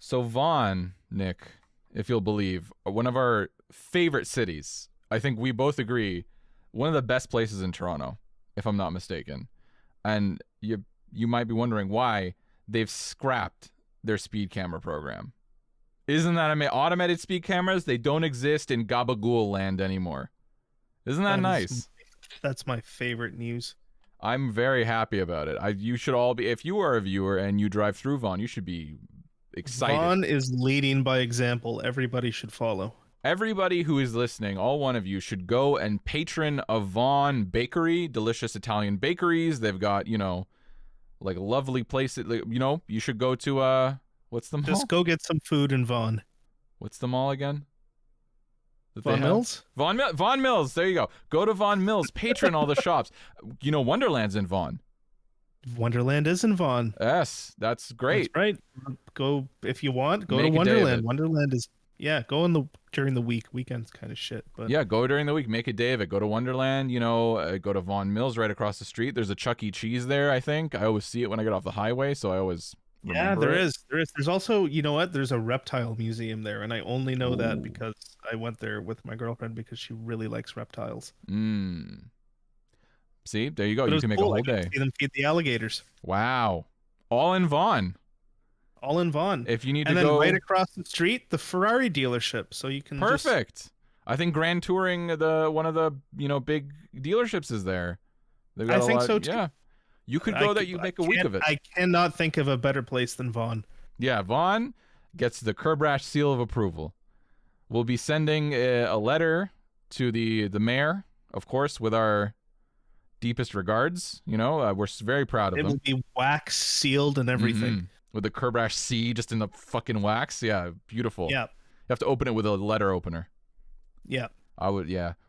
So Vaughan, Nick, if you'll believe, one of our favorite cities. I think we both agree, one of the best places in Toronto, if I'm not mistaken. And you might be wondering why they've scrapped their speed camera program. Isn't that amazing? Automated speed cameras, they don't exist in Gabagool land anymore. Isn't that nice? That's my favorite news. I'm very happy about it. You should all be, if you are a viewer and you drive through Vaughan, you should be excited. Vaughan is leading by example. Everybody should follow. Everybody who is listening, all one of you, should go and patron a Vaughan bakery, delicious Italian bakeries. They've got, like lovely places. You should go to, what's the mall? Just go get some food in Vaughan. What's the mall again? Vaughan Mills? Vaughan Mills. There you go. Go to Vaughan Mills. Patron all the shops. Wonderland's in Vaughan. Wonderland is in Vaughan. Yes, that's great. That's right. Go if you want. Go Make to a day of Wonderland. it. Wonderland is go during the week. Weekend's kind of shit, but Yeah, go during the week. Make a day of it. Go to Wonderland. Go to Vaughan Mills right across the street. There's a Chuck E. Cheese there. I think I always see it when I get off the highway, so I always. There is. There's also, you know what? There's a reptile museum there, and I only know that because I went there with my girlfriend because she really likes reptiles. See, there you go. But You can make a whole day. See them feed the alligators. Wow, all in Vaughan. All in Vaughan. If you need and to then go right across the street, the Ferrari dealership, so you can. Perfect. I think Grand Touring, one of the big dealerships is there. They've got I think so too. Yeah, you could go there. You make a week of it. I cannot think of a better place than Vaughan. Yeah, Vaughan gets the Curbrash seal of approval. We'll be sending a letter to the mayor, of course, with our deepest regards. We're very proud of him. It will be wax sealed and everything. With the Curbrash C just in the fucking wax. Yeah, beautiful. Yeah. You have to open it with a letter opener. Yeah.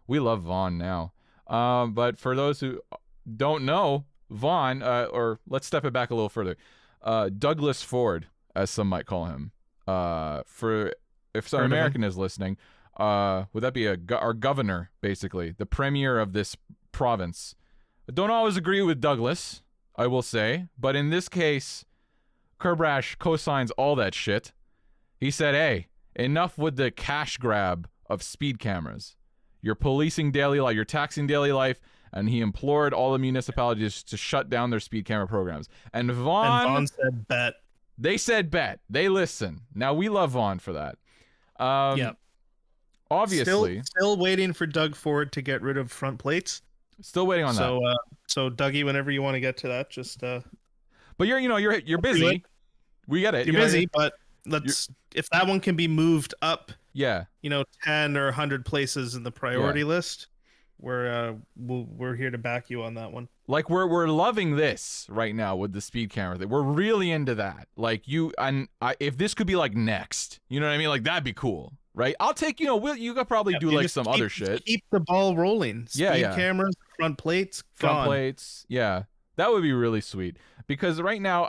We love Vaughan now. But for those who don't know, Vaughan, or let's step it back a little further. Douglas Ford, as some might call him. If some American is listening, would that be our governor, basically, the premier of this province? I don't always agree with Douglas, I will say, but in this case, Curbrash co-signs all that shit. He said, hey, enough with the cash grab of speed cameras. You're policing daily life, you're taxing daily life, and he implored all the municipalities to shut down their speed camera programs. And Vaughan said bet. They said bet. They listen. Now, we love Vaughan for that. Obviously. Still waiting for Doug Ford to get rid of front plates. Still waiting on that. So Dougie, whenever you want to get to that, just But you're busy. We get it. You're busy, but if that one can be moved up, 10 or 100 places in the priority list, we're here to back you on that one. Like we're loving this right now with the speed camera thing. We're really into that. Like if this could be like next, you know what I mean? Like that'd be cool, right? I'll take you could probably do like some other shit. Keep the ball rolling. Speed cameras, front plates, front plates. Yeah, that would be really sweet. Because right now,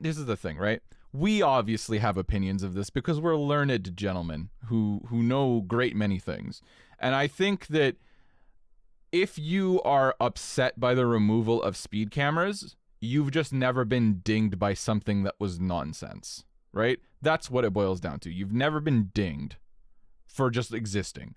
this is the thing, right? We obviously have opinions of this because we're learned gentlemen who know great many things, and I think that if you are upset by the removal of speed cameras, you've just never been dinged by something that was nonsense, right? That's what it boils down to. You've never been dinged for just existing.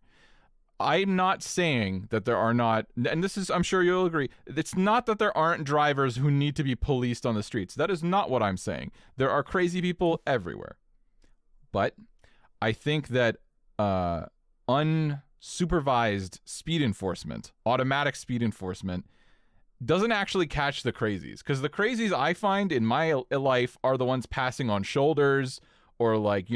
I'm not saying that there are not, and this is, I'm sure you'll agree, it's not that there aren't drivers who need to be policed on the streets. That is not what I'm saying. There are crazy people everywhere. But I think that unsupervised speed enforcement, automatic speed enforcement, doesn't actually catch the crazies. Because the crazies I find in my life are the ones passing on shoulders, or like,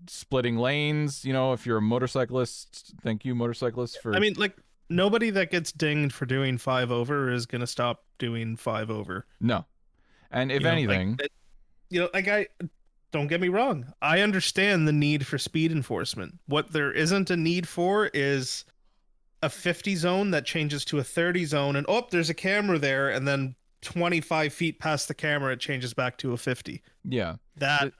splitting lanes, if you're a motorcyclist. Thank you, motorcyclists, for... I mean, like, nobody that gets dinged for doing 5 over is going to stop doing 5 over. No. And if anything... don't get me wrong. I understand the need for speed enforcement. What there isn't a need for is a 50 zone that changes to a 30 zone, and there's a camera there, and then 25 feet past the camera, it changes back to a 50. Yeah. That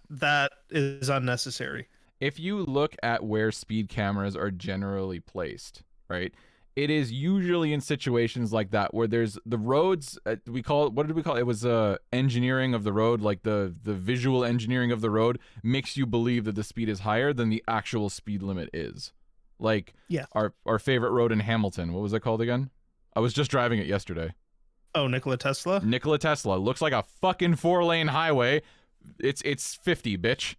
is unnecessary. If you look at where speed cameras are generally placed, right? it is usually in situations like that where there's the roads. We call it, what did we call it? It was engineering of the road, like the visual engineering of the road makes you believe that the speed is higher than the actual speed limit is. Like Yeah. our favorite road in Hamilton. What was it called again? I was just driving it yesterday. Oh, Nikola Tesla. Nikola Tesla looks like a fucking 4-lane highway. It's 50, bitch,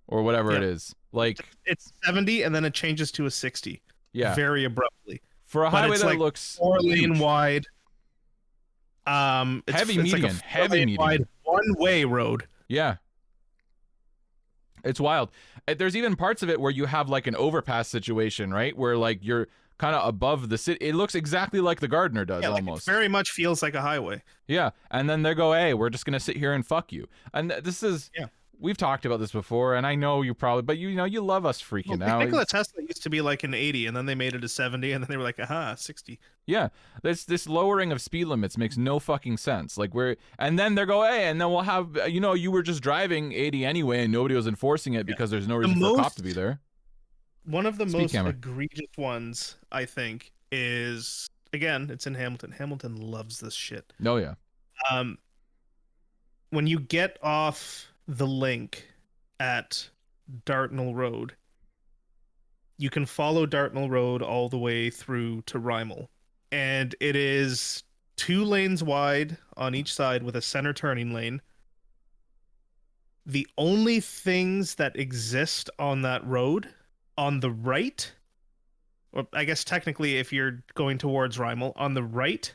or whatever it is. Like it's 70, and then it changes to a 60. Yeah, very abruptly. For a But highway it's that like looks 4-lane huge. wide. Heavy it's median, like a heavy median. wide one-way road. Yeah. It's wild. There's even parts of it where you have like an overpass situation, right? Where like you're kind of above the city. It looks exactly like the Gardner does, almost. It very much feels like a highway. Yeah, and then they go, "Hey, we're just gonna sit here and fuck you." And this is, we've talked about this before, and I know you probably, but you know, you love us freaking out. Nikola Tesla used to be like an 80, and then they made it a 70, and then they were like, aha, 60. Yeah, this lowering of speed limits makes no fucking sense. Like and then they go, hey, and then we'll have, you know, you were just driving 80 anyway, and nobody was enforcing it because there's no reason for a cop to be there. One of the most egregious ones, I think, is, again, it's in Hamilton. Hamilton loves this shit. Oh yeah. When you get off the link at Dartnell Road, you can follow Dartnell Road all the way through to Rymel, and it is 2 lanes wide on each side with a center turning lane. The only things that exist on that road on the right, or I guess technically if you're going towards Rymel, on the right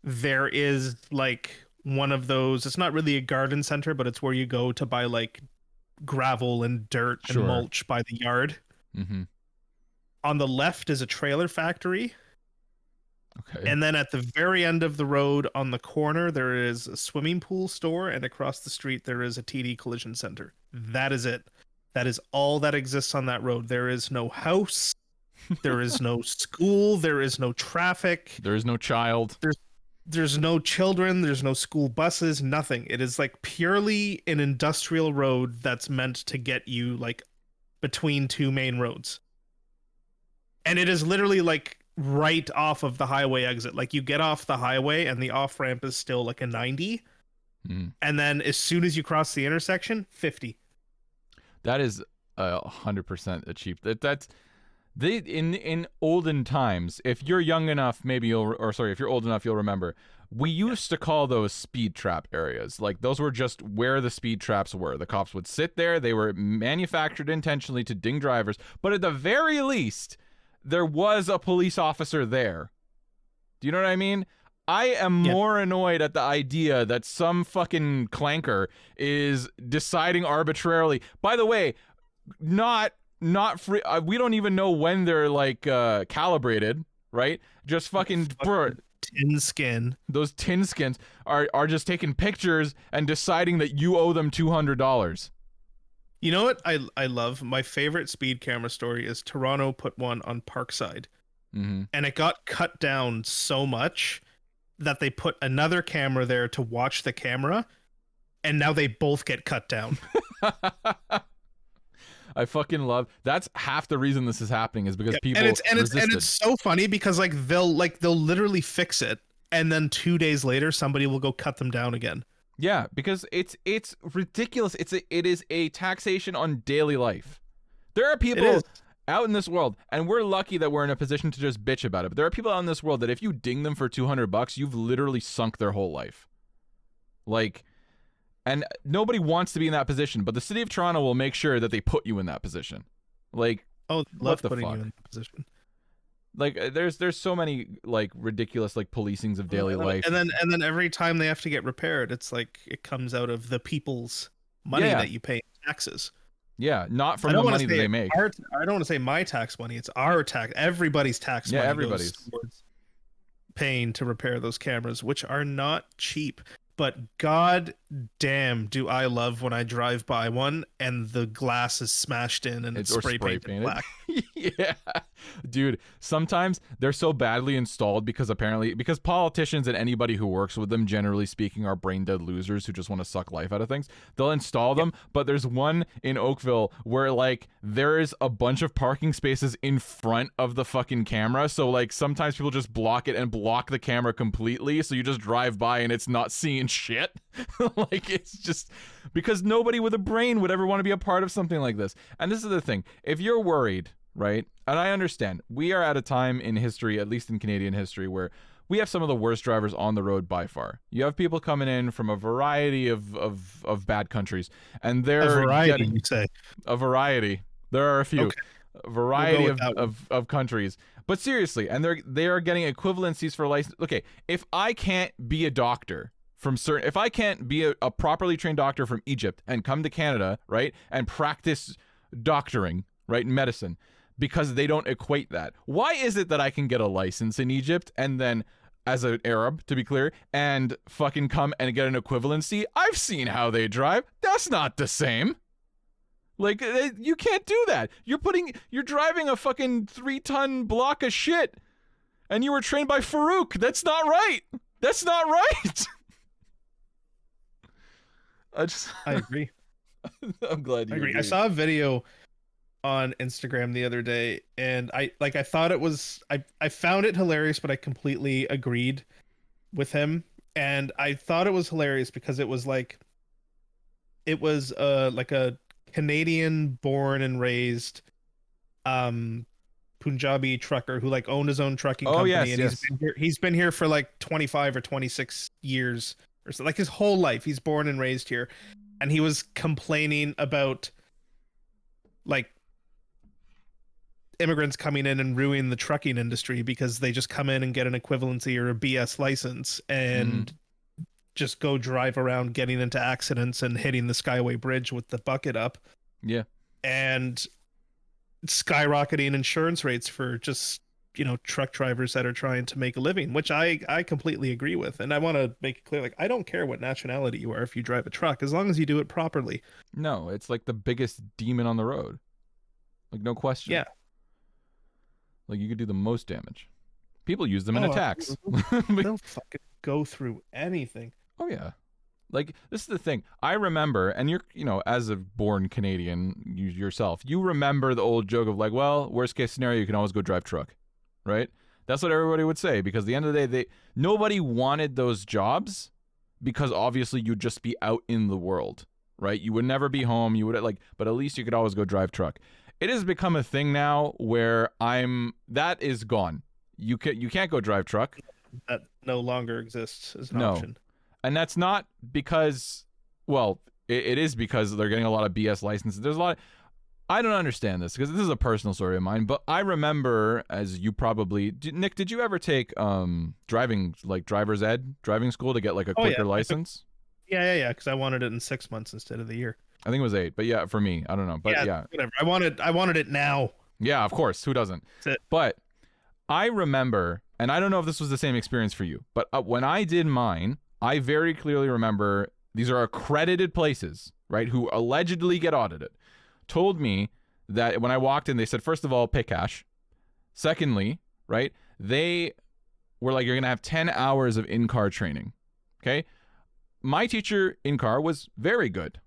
there is like one of those, it's not really a garden center, but it's where you go to buy like gravel and dirt and mulch by the yard. Mm-hmm. On the left is a trailer factory. Okay. And then at the very end of the road on the corner, there is a swimming pool store, and across the street there is a TD collision center. That is it. That is all that exists on that road. There is no house. There is no school. There is no traffic. There is no child. There's no children. There's no school buses. Nothing. It is like purely an industrial road that's meant to get you like between 2 main roads. And it is literally like right off of the highway exit. Like you get off the highway and the off ramp is still like a 90. And then as soon as you cross the intersection, 50. That is 100% a cheap. That's they in olden times. If you're young enough, maybe if you're old enough, you'll remember. We used to call those speed trap areas. Like those were just where the speed traps were. The cops would sit there. They were manufactured intentionally to ding drivers. But at the very least, there was a police officer there. Do you know what I mean? I am more annoyed at the idea that some fucking clanker is deciding arbitrarily. By the way, not free. We don't even know when they're like calibrated, right? Just fucking tin skin. Those tin skins are just taking pictures and deciding that you owe them $200. You know what I love? My favorite speed camera story is Toronto put one on Parkside. Mm-hmm. And it got cut down so much that they put another camera there to watch the camera, and now they both get cut down. I fucking love. That's half the reason this is happening is because people resisted. And it's so funny because they'll literally fix it, and then 2 days later somebody will go cut them down again. Yeah, because it's ridiculous. It is a taxation on daily life. There are people out in this world, and we're lucky that we're in a position to just bitch about it. But there are people out in this world that if you ding them for $200, you've literally sunk their whole life. Like, and nobody wants to be in that position, but the city of Toronto will make sure that they put you in that position. Like, love putting you in that position. Like, there's so many like ridiculous like policings of daily life, and then every time they have to get repaired, it's like it comes out of the people's money that you pay in taxes. Yeah, not from the money that they make. I don't want to say my tax money. It's our tax. Everybody's tax money. Everybody's goes towards paying to repair those cameras, which are not cheap. But god damn, do I love when I drive by one and the glass is smashed in and it's spray painted black. Yeah. Dude, sometimes they're so badly installed because politicians and anybody who works with them, generally speaking, are brain dead losers who just want to suck life out of things. They'll install them, but there's one in Oakville where like there's a bunch of parking spaces in front of the fucking camera. So like sometimes people just block it and block the camera completely. So you just drive by and it's not seeing shit. Like it's just because nobody with a brain would ever want to be a part of something like this. And this is the thing. If you're worried, right? And I understand we are at a time in history, at least in Canadian history, where we have some of the worst drivers on the road by far. You have people coming in from a variety of bad countries, and they're A variety, getting you say? a variety. There are a few. Okay, A we'll go variety with that one. of countries. But seriously, and they are getting equivalencies for license. Okay, if I can't be a doctor from certain, if I can't be a properly trained doctor from Egypt and come to Canada, right, and practice doctoring, right, in medicine, because they don't equate that. Why is it that I can get a license in Egypt and then, as an Arab, to be clear, and fucking come and get an equivalency? I've seen how they drive. That's not the same. Like, you can't do that. You're driving a fucking 3-ton block of shit, and you were trained by Farouk. That's not right. That's not right. I agree. I'm glad you I agree. agree. I saw a video on Instagram the other day, and I thought it was I found it hilarious, but I completely agreed with him. And I thought it was hilarious because it was like a Canadian born and raised Punjabi trucker who like owned his own trucking Oh, company, yes, and yes. he's been here for like 25 or 26 years or so, like his whole life. He's born and raised here, and he was complaining about like immigrants coming in and ruining the trucking industry because they just come in and get an equivalency or a BS license and just go drive around getting into accidents and hitting the Skyway Bridge with the bucket up Yeah. and skyrocketing insurance rates for just, truck drivers that are trying to make a living, which I completely agree with. And I want to make it clear, like, I don't care what nationality you are if you drive a truck, as long as you do it properly. No, it's like the biggest demon on the road. Like, no question. Yeah. Like, you could do the most damage. People use them in attacks. They'll fucking go through anything. Oh, yeah. Like, this is the thing. I remember, and you're, as a born Canadian yourself, you remember the old joke of like, well, worst case scenario, you can always go drive truck, right? That's what everybody would say, because at the end of the day, nobody wanted those jobs because obviously you'd just be out in the world, right? You would never be home. You would but at least you could always go drive truck. It has become a thing now where that is gone. You can't go drive truck. That no longer exists as an No. option. And that's not because, well, it is because they're getting a lot of BS licenses. There's a lot. I don't understand this because this is a personal story of mine, but I remember, as you probably, Nick, did you ever take driving, like driver's ed, driving school to get like a quicker license? Yeah. Because I wanted it in 6 months instead of the year. I think it was 8, but yeah, for me, I don't know, but yeah. Whatever. I wanted it now. Yeah, of course. Who doesn't? That's it. But I remember, and I don't know if this was the same experience for you, but when I did mine, I very clearly remember these are accredited places, right, who allegedly get audited, told me that when I walked in, they said, first of all, pay cash. Secondly, right, they were like, you're going to have 10 hours of in-car training. Okay. My teacher in-car was very good.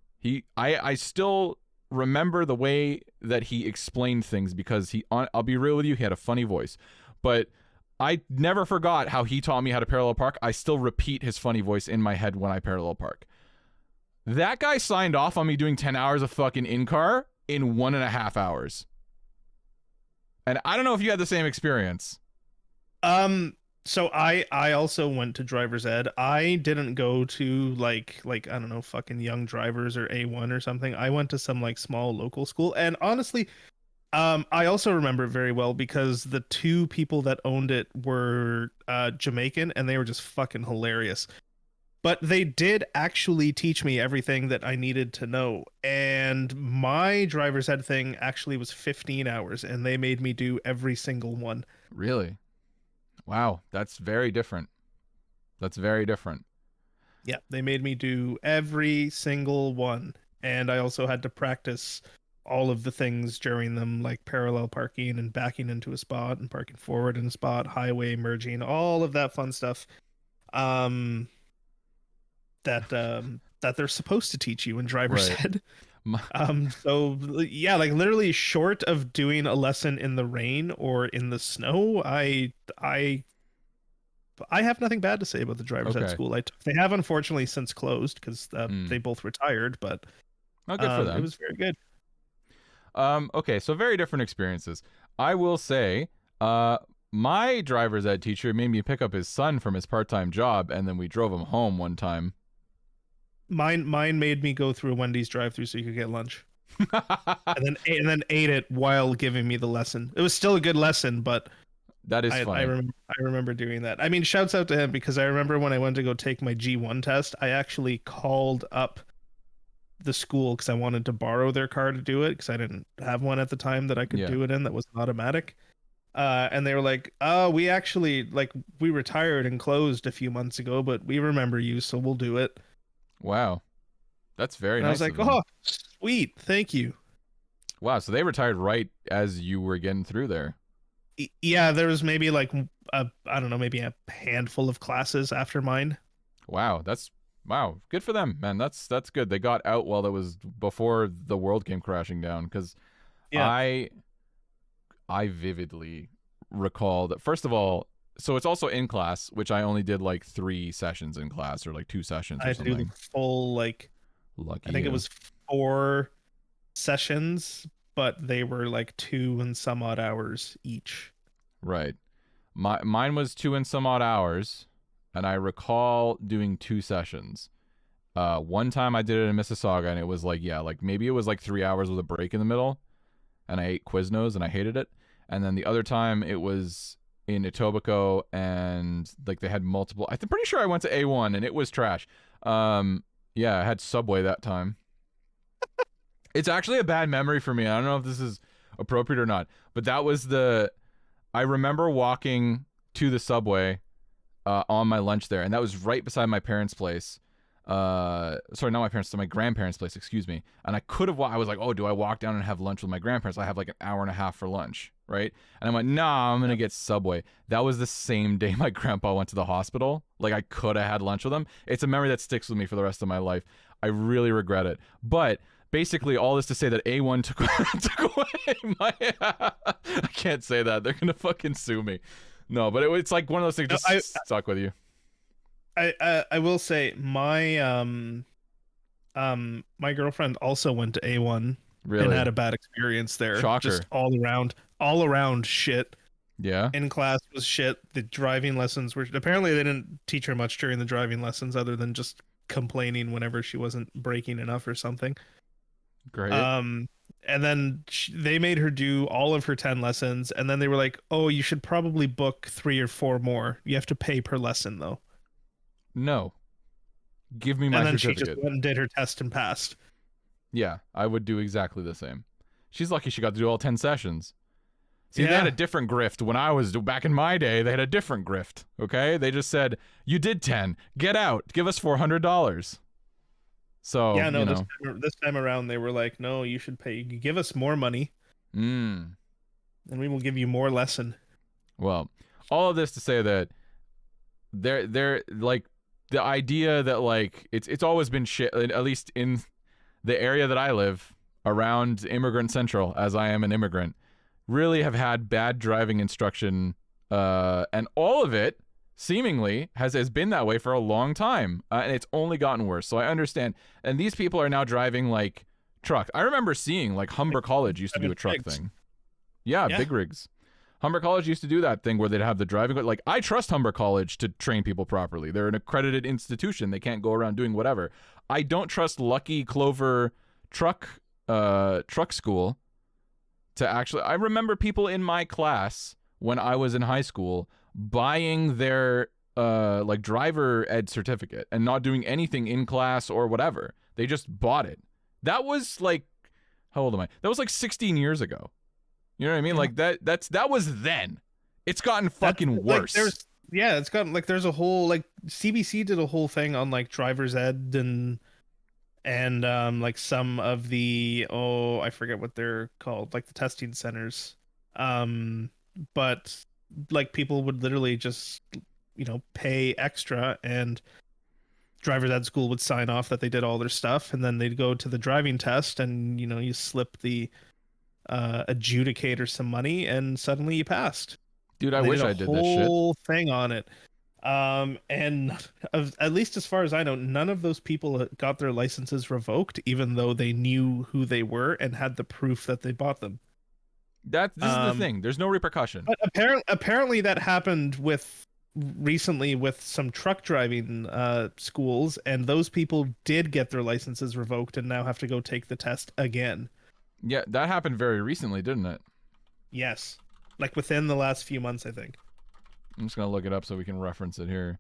I still remember the way that he explained things because I'll be real with you, he had a funny voice, but I never forgot how he taught me how to parallel park. I still repeat his funny voice in my head when I parallel park. That guy signed off on me doing 10 hours of fucking in-car in 1.5 hours. And I don't know if you had the same experience. So I also went to driver's ed. I didn't go to like I don't know, fucking Young Drivers or A1 or something. I went to some like small local school, and honestly, I also remember it very well because the two people that owned it were Jamaican, and they were just fucking hilarious. But they did actually teach me everything that I needed to know. And my driver's ed thing actually was 15 hours, and they made me do every single one. Really? Wow, that's very different. That's very different. Yeah, they made me do every single one. And I also had to practice all of the things during them, like parallel parking and backing into a spot and parking forward in a spot, highway merging, all of that fun stuff. Um, that they're supposed to teach you in driver's Right. ed. My, So yeah, like literally short of doing a lesson in the rain or in the snow, I have nothing bad to say about the driver's ed okay. school I took. They have unfortunately since closed because they Mm. both retired, but Oh, good for it them. was very good. Okay, so very different experiences. I will say, my driver's ed teacher made me pick up his son from his part-time job, and then we drove him home one time. Mine made me go through a Wendy's drive-through so you could get lunch, and then ate it while giving me the lesson. It was still a good lesson, but That is funny. I remember doing that. I mean, shouts out to him because I remember when I went to go take my G1 test, I actually called up the school because I wanted to borrow their car to do it because I didn't have one at the time that I could Yeah. do it in that was automatic. And they were like, "Oh, we actually we retired and closed a few months ago, but we remember you, so we'll do it." Wow. That's very And I was nice like, of them. "Oh, sweet, thank you." Wow, so they retired right as you were getting through there. Yeah, there was maybe like I don't know, maybe a handful of classes after mine. Wow, wow, good for them, man. That's good. They got out while that was before the world came crashing down cuz Yeah, I I vividly recall that first of all, so it's also in class, which I only did like 3 sessions in class or like 2 sessions I or had to do the something. full Lucky I think it you. was 4 sessions, but they were like 2 and some odd hours each. Right. Mine was 2 and some odd hours, and I recall doing 2 sessions. One time I did it in Mississauga, and it was like, yeah, like maybe it was like 3 hours with a break in the middle, and I ate Quiznos and I hated it. And then the other time it was in Etobicoke, and like they had multiple. I'm pretty sure I went to A1, and it was trash. Yeah, I had Subway that time. It's actually a bad memory for me. I don't know if this is appropriate or not, but that was the. I remember walking to the Subway on my lunch there, and that was right beside my parents' place. Sorry, not my parents, my grandparents' place, excuse me. And I could have, I was like, oh, do I walk down and have lunch with my grandparents? I have like an hour and a half for lunch, right? And I'm like, nah, I'm gonna get Subway. That was the same day my grandpa went to the hospital. Like I could have had lunch with him. It's a memory that sticks with me for the rest of my life. I really regret it, but. Basically, all this to say that A1 took took away my. I can't say that. They're gonna fucking sue me. No, but it's like one of those things No, just stuck with you. I will say my girlfriend also went to A1 and Really, had a bad experience there. Just shocker. all around shit. Yeah. In class was shit. The driving lessons were apparently they didn't teach her much during the driving lessons other than just complaining whenever she wasn't braking enough or something. Great. Um and then they made her do all of her 10 lessons and then they were like, "Oh, you should probably book 3 or 4 more. You have to pay per lesson though." No. Give me my And then she just certificate. went and did her test and passed. Yeah, I would do exactly the same. She's lucky she got to do all 10 sessions. See, they had Yeah. a different grift when I was back in my day. They had a different grift. Okay, they just said, "You did 10. Get out. Give us $400." So Yeah, no, you know. this time around they were like, "No, you should pay. You give us more money Mm. and we will give you more lesson." Well, all of this to say that they're like the idea that like it's always been shit. At least in the area that I live around Immigrant Central, as I am an immigrant, really have had bad driving instruction, and all of it seemingly has been that way for a long time, and it's only gotten worse. So I understand. And these people are now driving like truck. I remember seeing like Humber College used to do a truck Rigs. thing. Yeah, Yeah. big rigs. Humber College used to do that thing where they'd have the driving. Like, I trust Humber College to train people properly. They're an accredited institution. They can't go around doing whatever. I don't trust Lucky Clover truck school to actually. I remember people in my class when I was in high school buying their like driver ed certificate and not doing anything in class or whatever. They just bought it. That was like, how old am I? That was like 16 years ago. You know what I mean? Yeah. Like that was then. It's gotten fucking worse. It's got like there's a whole like CBC did a whole thing on like driver's ed and like some of the, I forget what they're called, like the testing centers. But like people would literally just, pay extra, and driver's ed school would sign off that they did all their stuff, and then they'd go to the driving test, and you slip the adjudicator some money, and suddenly you passed. Dude, I And they wish did a I did that shit. whole thing on it. And at least as far as I know, none of those people got their licenses revoked, even though they knew who they were and had the proof that they bought them. This is the thing. There's no repercussion. But apparently that happened recently with some truck driving schools, and those people did get their licenses revoked and now have to go take the test again. Yeah, that happened very recently, didn't it? Yes, like within the last few months, I think. I'm just going to look it up so we can reference it here.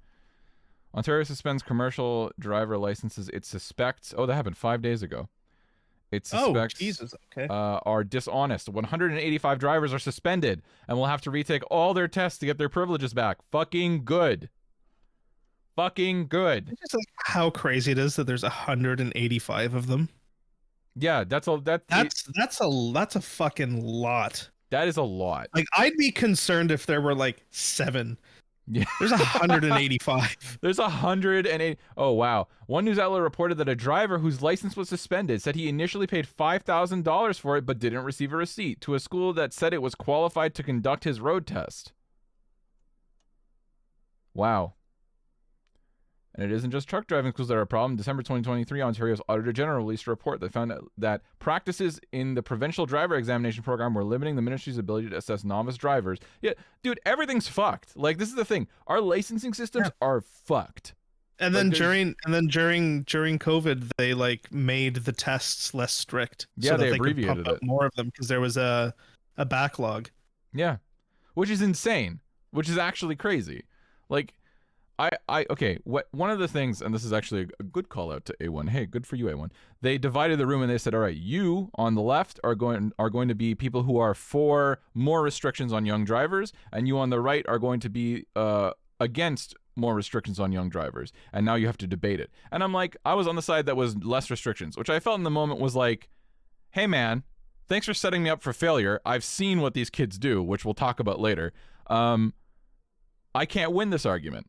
Ontario suspends commercial driver licenses it suspects. Oh, that happened 5 days ago. It suspects Jesus. Okay. are dishonest. 185 drivers are suspended and will have to retake all their tests to get their privileges back. Fucking good. Fucking good. It's just like how crazy it is that there's 185 of them. Yeah, that's a fucking lot. That is a lot. Like, I'd be concerned if there were like 7. Yeah. There's 185. There's 180. Oh, wow. One news outlet reported that a driver whose license was suspended said he initially paid $5,000 for it but didn't receive a receipt to a school that said it was qualified to conduct his road test. Wow. And it isn't just truck driving schools that are a problem. December 2023, Ontario's Auditor General released a report that found that practices in the provincial driver examination program were limiting the ministry's ability to assess novice drivers. Yeah, dude, everything's fucked. Like, this is the thing. Our licensing systems are fucked. And then during COVID, they like made the tests less strict. Yeah, so they that abbreviated could pump up it. more of them because there was a backlog. Yeah, which is insane. Which is actually crazy. Like, okay, one of the things, and this is actually a good call out to A1. Hey, good for you, A1. They divided the room and they said, all right, you on the left are going to be people who are for more restrictions on young drivers, and you on the right are going to be against more restrictions on young drivers. And now you have to debate it. And I'm like, I was on the side that was less restrictions, which I felt in the moment was like, hey man, thanks for setting me up for failure. I've seen what these kids do, which we'll talk about later. I can't win this argument.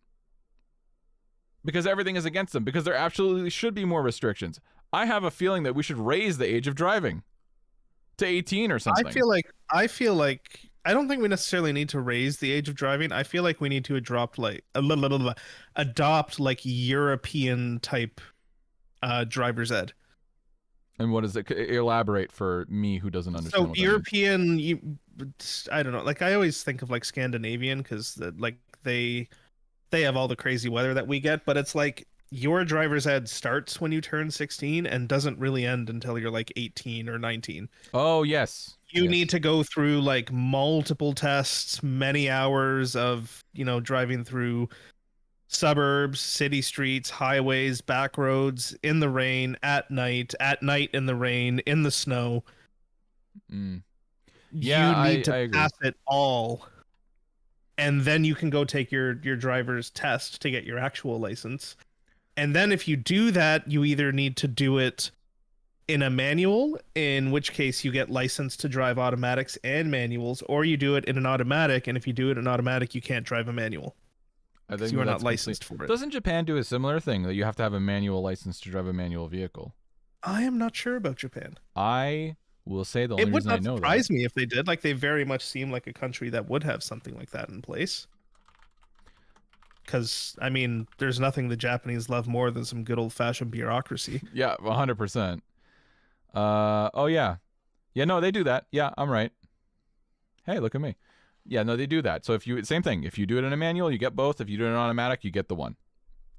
Because everything is against them. Because there absolutely should be more restrictions. I have a feeling that we should raise the age of driving to 18 or something. I feel like I don't think we necessarily need to raise the age of driving. I feel like we need to adopt like European type driver's ed. And what is it? Elaborate for me who doesn't understand. So what European, I don't know. Like, I always think of like Scandinavian because like they have all the crazy weather that we get, but it's like your driver's ed starts when you turn 16 and doesn't really end until you're like 18 or 19. Oh, yes. You need to go through like multiple tests, many hours of, driving through suburbs, city streets, highways, back roads, in the rain, at night in the rain, in the snow. Yeah, you need to I agree. pass it all. And then you can go take your driver's test to get your actual license. And then if you do that, you either need to do it in a manual, in which case you get licensed to drive automatics and manuals, or you do it in an automatic, and if you do it in automatic, you can't drive a manual. I think you are not licensed for it. Doesn't Japan do a similar thing that you have to have a manual license to drive a manual vehicle? I am not sure about Japan. I will say the only reason I know that. It would not surprise me if they did. Like, they very much seem like a country that would have something like that in place. Because, I mean, there's nothing the Japanese love more than some good old-fashioned bureaucracy. Yeah, 100%. Oh, yeah. Yeah, no, they do that. Yeah, I'm right. Hey, look at me. Yeah, no, they do that. So same thing. If you do it in a manual, you get both. If you do it in automatic, you get the one.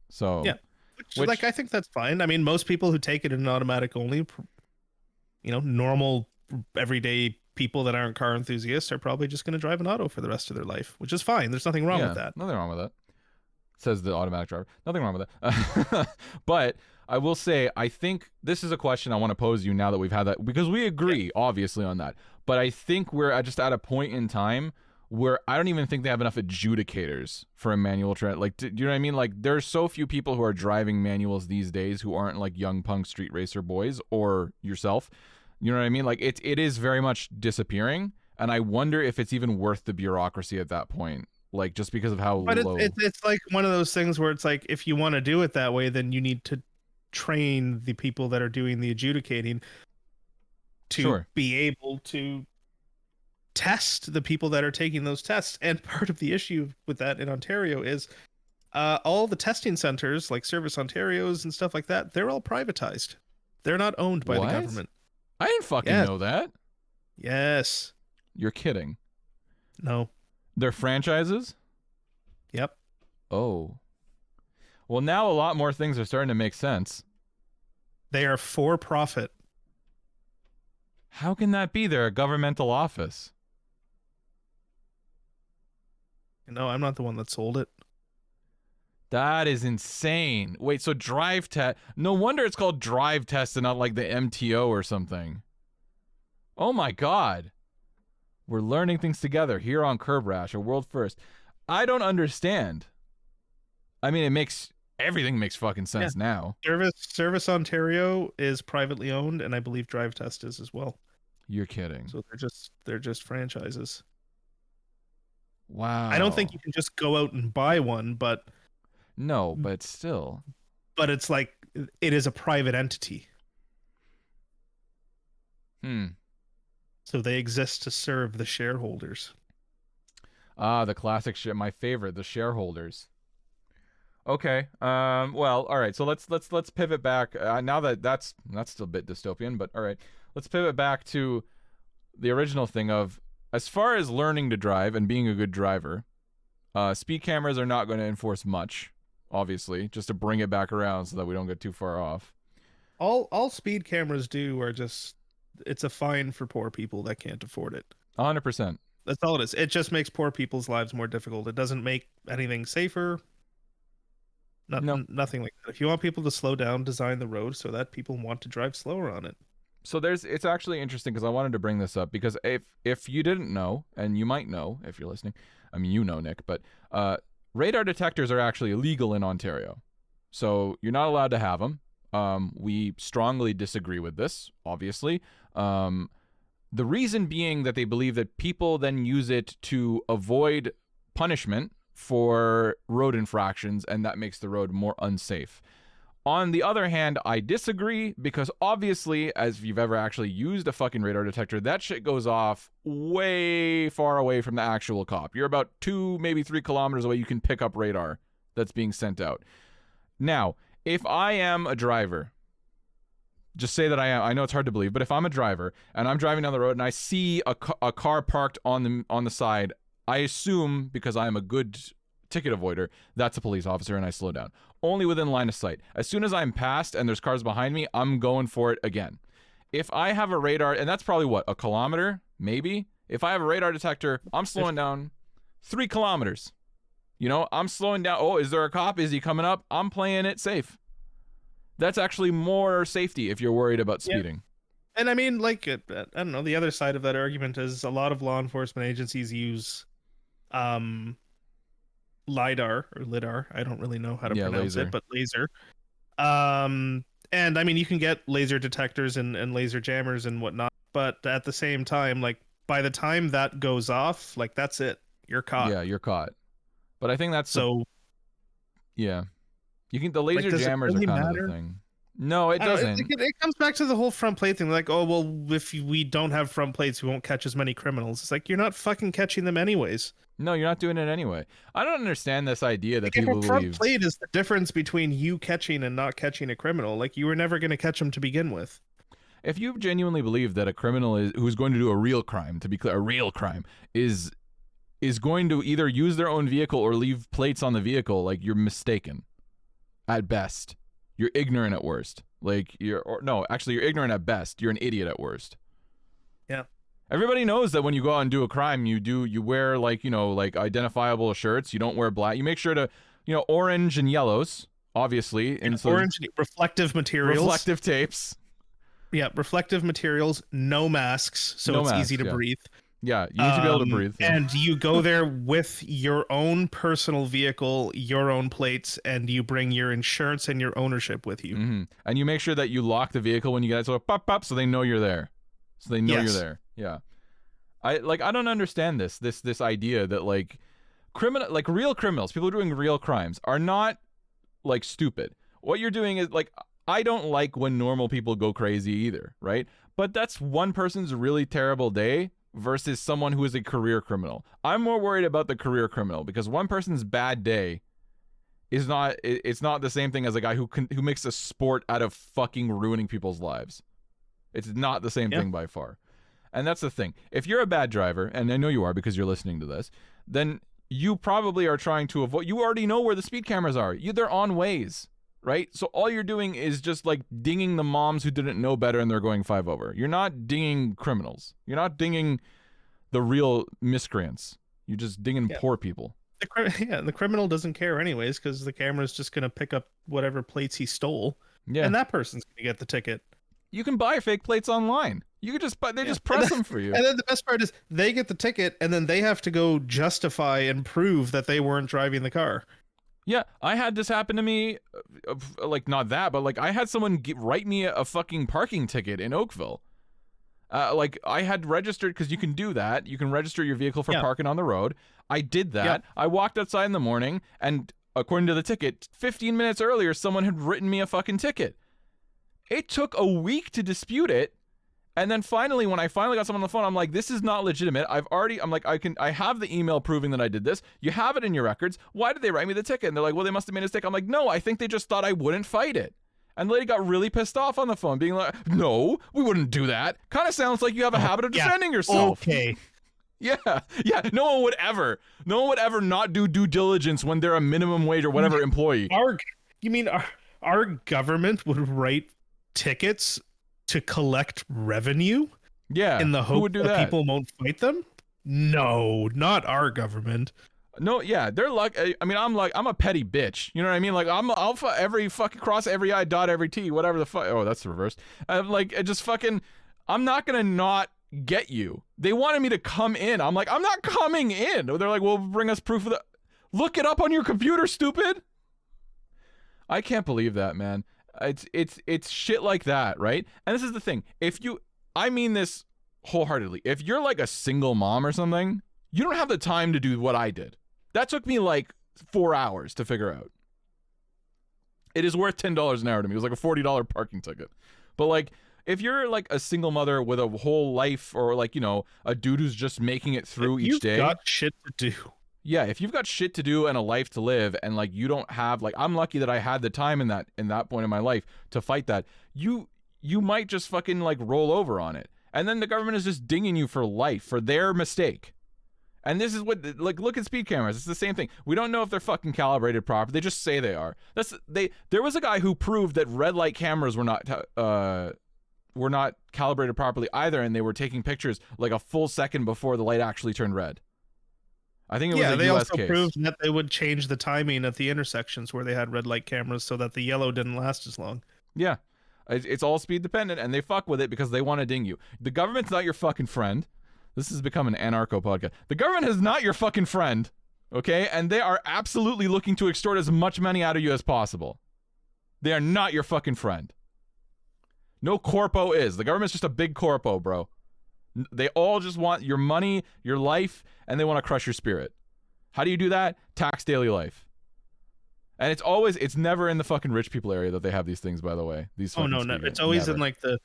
So yeah, which like, I think that's fine. I mean, most people who take it in automatic only, normal everyday people that aren't car enthusiasts are probably just going to drive an auto for the rest of their life, which is fine. There's nothing wrong with that. Nothing wrong with that. Says the automatic driver. Nothing wrong with that. But I will say, I think this is a question I want to pose you now that we've had that, because we agree, obviously, on that. But I think we're just at a point in time where I don't even think they have enough adjudicators for a manual like, do you know what I mean? Like, there's so few people who are driving manuals these days who aren't like young punk street racer boys or yourself. You know what I mean? Like, it is very much disappearing, and I wonder if it's even worth the bureaucracy at that point. Like, just because of how But low. it's like one of those things where it's like, if you want to do it that way, then you need to train the people that are doing the adjudicating to Sure. be able to test the people that are taking those tests. And part of the issue with that in Ontario is all the testing centers, like Service Ontario's and stuff like that, they're all privatized. They're not owned by the What? government. I didn't fucking Yes. know that. Yes. You're kidding. No. They're franchises? Yep. Oh. Well, now a lot more things are starting to make sense. They are for profit. How can that be? They're a governmental office. No, I'm not the one that sold it. That is insane. Wait, so drive test? No wonder it's called drive test and not like the MTO or something. Oh my God. We're learning things together here on Curbrash, a world first. I don't understand. I mean, everything makes fucking sense now. Service Ontario is privately owned, and I believe Drive Test is as well. You're kidding. So they're just franchises. Wow. I don't think you can just go out and buy one, but No, but still. it's like it is a private entity. So they exist to serve the shareholders. Ah, the classic shit. My favorite, the shareholders. Okay. Well, all right. So let's pivot back. Now that's still a bit dystopian, but all right. Let's pivot back to the original thing of, as far as learning to drive and being a good driver, speed cameras are not going to enforce much, obviously, just to bring it back around so that we don't get too far off. All speed cameras do are just, it's a fine for poor people that can't afford it. 100%. That's all it is. It just makes poor people's lives more difficult. It doesn't make anything safer. Nothing like that. If you want people to slow down, design the road so that people want to drive slower on it. So it's actually interesting because I wanted to bring this up because if you didn't know, and you might know if you're listening, I mean, you know, Nick, but radar detectors are actually illegal in Ontario. So you're not allowed to have them. We strongly disagree with this, obviously. The reason being that they believe that people then use it to avoid punishment for road infractions, and that makes the road more unsafe. On the other hand, I disagree because obviously, as if you've ever actually used a fucking radar detector, that shit goes off way far away from the actual cop. You're about 2, maybe 3 kilometers away. You can pick up radar that's being sent out. Now, if I am a driver, just say that I am. I know it's hard to believe, but if I'm a driver and I'm driving down the road and I see a car parked on the side, I assume, because I am a good ticket avoider, that's a police officer, and I slow down. Only within line of sight. As soon as I'm past and there's cars behind me, I'm going for it again. If I have a radar, and that's probably what, a kilometer, maybe? If I have a radar detector, I'm slowing down 3 kilometers. You know, I'm slowing down. Oh, is there a cop? Is he coming up? I'm playing it safe. That's actually more safety if you're worried about speeding. Yeah. And I mean, like, I don't know, the other side of that argument is a lot of law enforcement agencies use LiDAR or LiDAR. I don't really know how to pronounce laser. it, but laser. And I mean, you can get laser detectors and laser jammers and whatnot, but at the same time, like, by the time that goes off, like, that's it. You're caught. Yeah, you're caught. But I think that's so. Yeah. You can. The laser jammers really are kind matter? of the thing. No, it doesn't. It comes back to the whole front plate thing. Like, oh, well, if we don't have front plates, we won't catch as many criminals. It's like, you're not fucking catching them anyways. No, you're not doing it anyway. I don't understand this idea that Like, people if a front believe. plate is the difference between you catching and not catching a criminal, like, you were never going to catch them to begin with. If you genuinely believe that a criminal who's going to do a real crime, to be clear, a real crime, is going to either use their own vehicle or leave plates on the vehicle, like, you're mistaken. At best. You're ignorant at worst. Like, you're ignorant at best. You're an idiot at worst. Yeah. Everybody knows that when you go out and do a crime, you wear, like, you know, like, identifiable shirts. You don't wear black. You make sure to, you know, orange and yellows, obviously. And so orange, reflective materials. Reflective tapes. Yeah, reflective materials, no masks, so No it's masks, easy to breathe. Yeah, you need to be able to breathe. Yeah. And you go there with your own personal vehicle, your own plates, and you bring your insurance and your ownership with you. Mm-hmm. And you make sure that you lock the vehicle when you get it, so pop pop, so they know you're there. So they know you're there. Yeah. I don't understand this idea that like real criminals, people doing real crimes, are not like stupid. What you're doing is like, I don't like when normal people go crazy either, right? But that's one person's really terrible day versus someone who is a career criminal. I'm more worried about the career criminal because one person's bad day is not, it's not the same thing as a guy who makes a sport out of fucking ruining people's lives. It's not the same thing by far. And that's the thing. If you're a bad driver, and I know you are because you're listening to this, then you probably are trying to avoid, you already know where the speed cameras are. They're on ways, right? So all you're doing is just like dinging the moms who didn't know better and they're going 5 over. You're not dinging criminals. You're not dinging the real miscreants. You're just dinging poor people. The criminal doesn't care anyways because the camera's just going to pick up whatever plates he stole. Yeah. And that person's going to get the ticket. You can buy fake plates online. You can just just press them for you. And then the best part is they get the ticket and then they have to go justify and prove that they weren't driving the car. Yeah, I had this happen to me, like not that, but like I had someone write me a fucking parking ticket in Oakville. Like I had registered, because you can do that. You can register your vehicle for parking on the road. I did that. I walked outside in the morning and according to the ticket, 15 minutes earlier, someone had written me a fucking ticket. It took a week to dispute it. And then finally, when I finally got someone on the phone, I'm like, this is not legitimate. I have the email proving that I did this. You have it in your records. Why did they write me the ticket? And they're like, well, they must have made a mistake. I'm like, no, I think they just thought I wouldn't fight it. And the lady got really pissed off on the phone, being like, no, we wouldn't do that. Kind of sounds like you have a habit of defending yourself. Okay. Yeah. No one would ever not do due diligence when they're a minimum wage or whatever employee. Our government would write tickets to collect revenue? Yeah. In the hope that people won't fight them? No, not our government. No, yeah, they're like, I mean, I'm a petty bitch. You know what I mean? Like, I'll cross every I, dot every T, whatever the fuck. Oh, that's the reverse. I'm not gonna not get you. They wanted me to come in. I'm like, I'm not coming in. They're like, well, bring us proof of that. Look it up on your computer, stupid. I can't believe that, man. It's shit like that, right? And this is the thing. I mean this wholeheartedly. If you're like a single mom or something, you don't have the time to do what I did. That took me like 4 hours to figure out. It is worth $10 an hour to me. It was like a $40 parking ticket. But like, if you're like a single mother with a whole life, or like, you know, a dude who's just making it through each day. You've got shit to do. Yeah, if you've got shit to do and a life to live, and like you don't have, like, I'm lucky that I had the time in that point in my life to fight that. You might just fucking like roll over on it, and then the government is just dinging you for life for their mistake. And this is what, like, look at speed cameras. It's the same thing. We don't know if they're fucking calibrated properly. They just say they are. There was a guy who proved that red light cameras were not calibrated properly either, and they were taking pictures like a full second before the light actually turned red. I think it was a they US also case. proved that they would change the timing at the intersections where they had red light cameras so that the yellow didn't last as long. Yeah. It's all speed dependent, and they fuck with it because they want to ding you. The government's not your fucking friend. This has become an anarcho podcast. The government is not your fucking friend, okay? And they are absolutely looking to extort as much money out of you as possible. They are not your fucking friend. No corpo is. The government's just a big corpo, bro. They all just want your money, your life, and they want to crush your spirit. How do you do that? Tax daily life. And it's never in the fucking rich people area that they have these things, by the way. These no. It's always in like the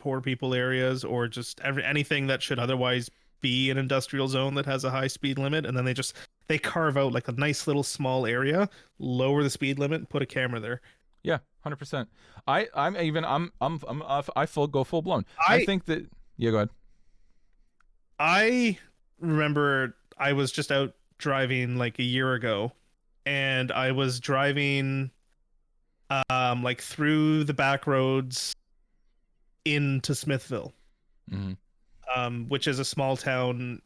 poor people areas, or just anything that should otherwise be an industrial zone that has a high speed limit, and then they carve out like a nice little small area, lower the speed limit, and put a camera there. Yeah, 100%. I go full blown. I think that, yeah, go ahead. I remember I was just out driving like a year ago, and I was driving like through the back roads into Smithville, which is a small town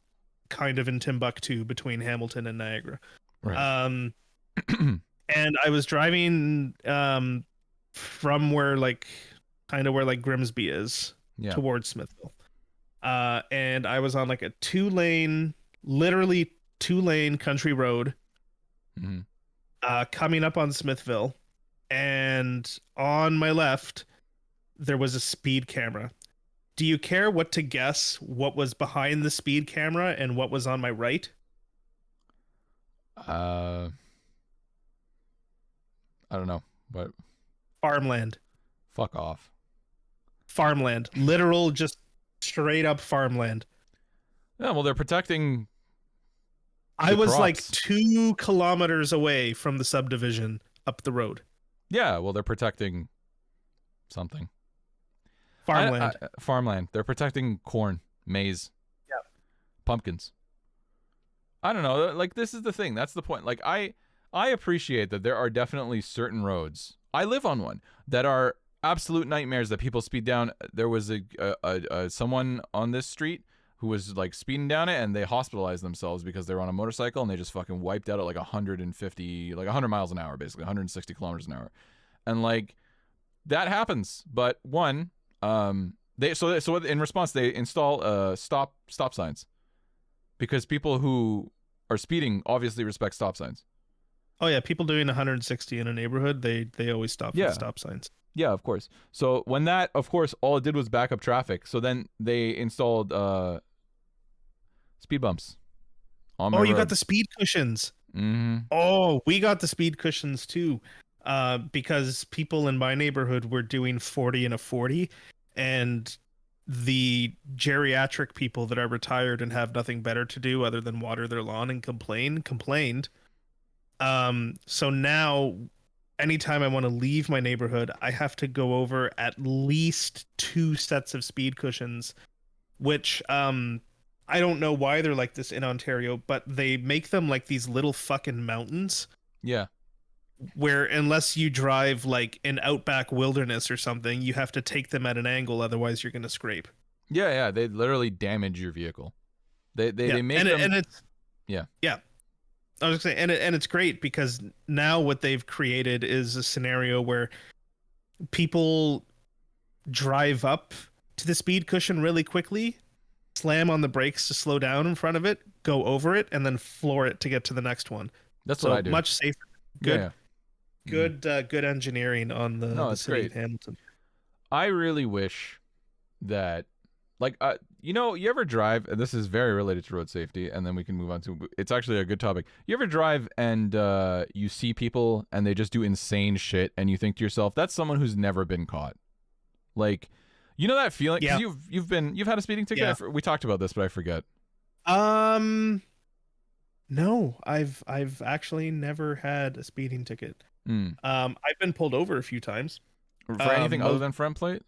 kind of in Timbuktu between Hamilton and Niagara. Right. And I was driving from where like Grimsby is towards Smithville. And I was on like a literally 2-lane country road, Hmm. coming up on Smithville, and on my left there was a speed camera. Do you care what to guess what was behind the speed camera and what was on my right? Uh, I don't know, but Farmland. fuck off. Farmland. Literal, just straight up farmland. Yeah, well, they're protecting I the was like crops. 2 kilometers away from the subdivision up the road. Yeah, well, they're protecting something. Farmland. Farmland. They're protecting corn, maize, Yeah. pumpkins. I don't know. Like, this is the thing. That's the point. Like, I appreciate that there are definitely certain roads. I live on one that are absolute nightmares that people speed down. There was someone on this street who was like speeding down it, and they hospitalized themselves because they were on a motorcycle and they just fucking wiped out at like 150, like 100 miles an hour, basically 160 kilometers an hour, and like that happens. But one, so in response they install stop signs because people who are speeding obviously respect stop signs. Oh yeah, people doing 160 in a neighborhood, they always stop for Yeah. the stop signs. Yeah, of course. So when that, of course, all it did was back up traffic. So then they installed speed bumps on my Oh, you got road. the speed cushions. Mm-hmm. Oh, we got the speed cushions too. Because people in my neighborhood were doing 40 and a 40, and the geriatric people that are retired and have nothing better to do other than water their lawn and complained. So now anytime I want to leave my neighborhood, I have to go over at least 2 sets of speed cushions, which I don't know why they're like this in Ontario, but they make them like these little fucking mountains Yeah. where unless you drive like an outback wilderness or something, you have to take them at an angle, otherwise you're going to scrape. Yeah, yeah. They literally damage your vehicle. They Yeah. they make and them. and it's Yeah. yeah. I was gonna say, and it's great because now what they've created is a scenario where people drive up to the speed cushion really quickly, slam on the brakes to slow down in front of it, go over it, and then floor it to get to the next one. That's what So I do. much safer. Yeah. Good, Yeah. Mhm. good engineering on No, the it's city great. of Hamilton. I really wish that, like, you ever drive, and this is very related to road safety, and then we can move on to, it's actually a good topic. You ever drive and you see people and they just do insane shit, and you think to yourself, that's someone who's never been caught. Like, you know that feeling? Yeah. Because you've had a speeding ticket. Yeah. We talked about this, but I forget. No, I've actually never had a speeding ticket. Mm. I've been pulled over a few times. For anything other Most than front plate?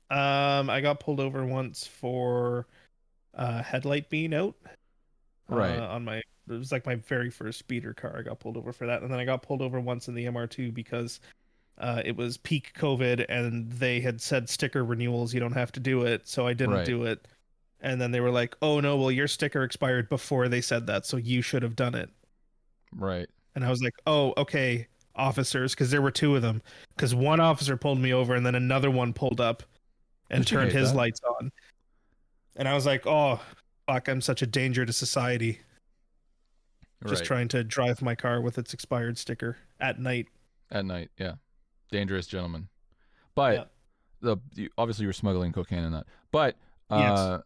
I got pulled over once for headlight being out. Right. On my, it was like my very first speeder car. I got pulled over for that, and then I got pulled over once in the MR2 because it was peak COVID, and they had said sticker renewals, you don't have to do it, so I didn't Right. do it. And then they were like, "Oh no, well your sticker expired before they said that, so you should have done it." Right. And I was like, "Oh, okay, officers," because there were 2 of them. Because one officer pulled me over, and then another one pulled up and Don't you turned hate his that? lights on. And I was like, "Oh, fuck, I'm such a danger to society. Just Right. trying to drive my car with its expired sticker at night." At night. Yeah. Dangerous gentleman. But obviously you're smuggling cocaine in that. But Yes.